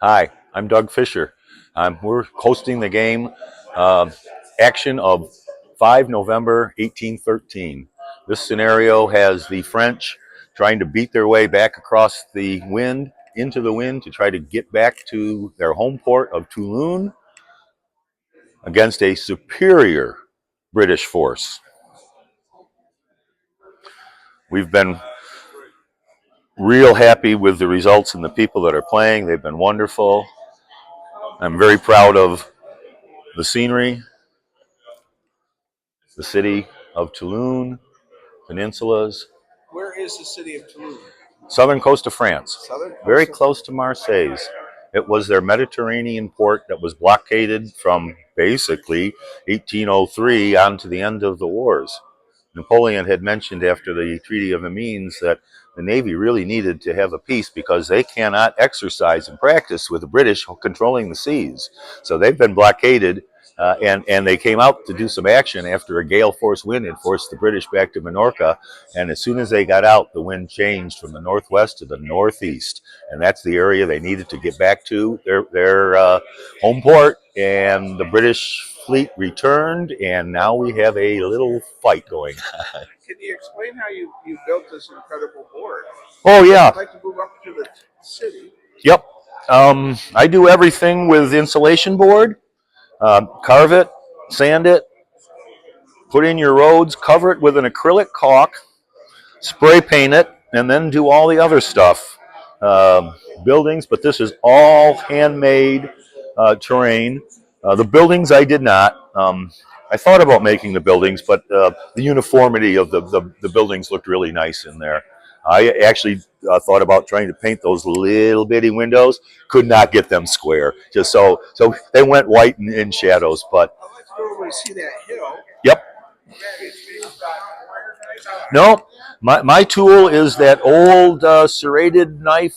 Hi, I'm Doug Fisher. We're hosting the game uh, action of 5 November 1813. This scenario has the French trying to beat their way back across the wind, into the wind, to try to get back to their home port of Toulon against a superior British force. We've been real happy with the results and the people that are playing. They've been wonderful. I'm very proud of the scenery, the city of Toulon, peninsulas. Where is the city of Toulouse? Southern coast of France, Southern coast very of close to Marseille. It was their Mediterranean port that was blockaded from basically 1803 on to the end of the wars. Napoleon had mentioned after the Treaty of Amiens that the Navy really needed to have a peace because they cannot exercise and practice with the British controlling the seas. So they've been blockaded, and they came out to do some action after a gale force wind had forced the British back to Minorca. And as soon as they got out, the wind changed from the northwest to the northeast, and that's the area they needed to get back to their home port. And the British fleet returned, and now we have a little fight going on. Can you explain how you built this incredible board? Oh yeah, I'd like to move up to the city. yep. I do everything with insulation board. Carve it, sand it, put in your roads, cover it with an acrylic caulk, spray paint it, and then do all the other stuff. Buildings, but this is all handmade terrain. The buildings I did not. I thought about making the buildings, but the uniformity of the buildings looked really nice in there. I actually thought about trying to paint those little bitty windows. Could not get them square. Just so they went white in shadows. But I'd like to go over and see that hill. yep. No, my tool is that old serrated knife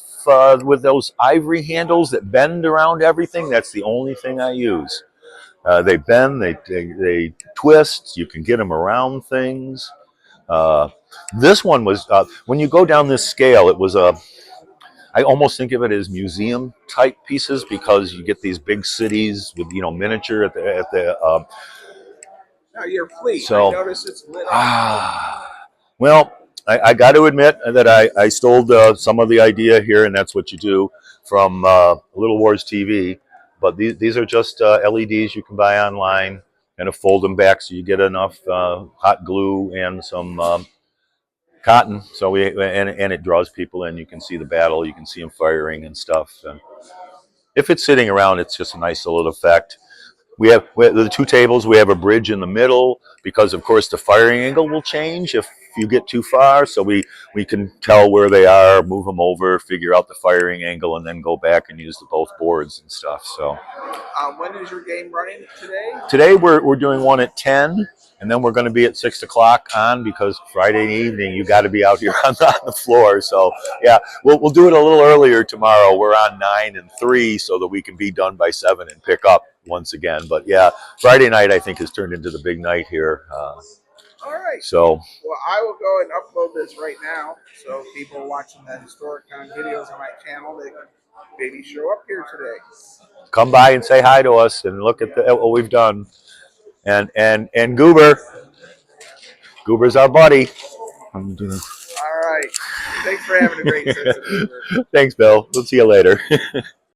with those ivory handles that bend around everything. That's the only thing I use. They bend, they twist. You can get them around things. Uh, this one was when you go down this scale, it was a. I almost think of it as museum type pieces because you get these big cities with miniature at the. Now your fleet. So I notice it's lit up. well, I got to admit that I stole some of the idea here, and that's what you do from Little Wars TV. But these are just LEDs you can buy online, kind of fold them back so you get enough hot glue and some cotton. So and it draws people in. You can see the battle, you can see them firing and stuff. And if it's sitting around, it's just a nice little effect. We have the two tables. We have a bridge in the middle because, of course, the firing angle will change if you get too far. So we can tell where they are, move them over, figure out the firing angle, and then go back and use both boards and stuff. So When is your game running today? today we're doing one at 10, and then we're going to be at 6 o'clock on because Friday evening you got to be out here on the floor. So yeah, we'll do it a little earlier tomorrow. We're on 9 and 3 so that we can be done by 7 and pick up once again. But yeah, Friday night I think has turned into the big night here. All right. So Well, I will go and upload this right now, so people watching the historic videos on my channel, they can maybe show up here today. come by and say hi to us and look at what we've done. And Goober's our buddy. All right. Thanks for having a great sense of humor. Thanks, Bill. We'll see you later.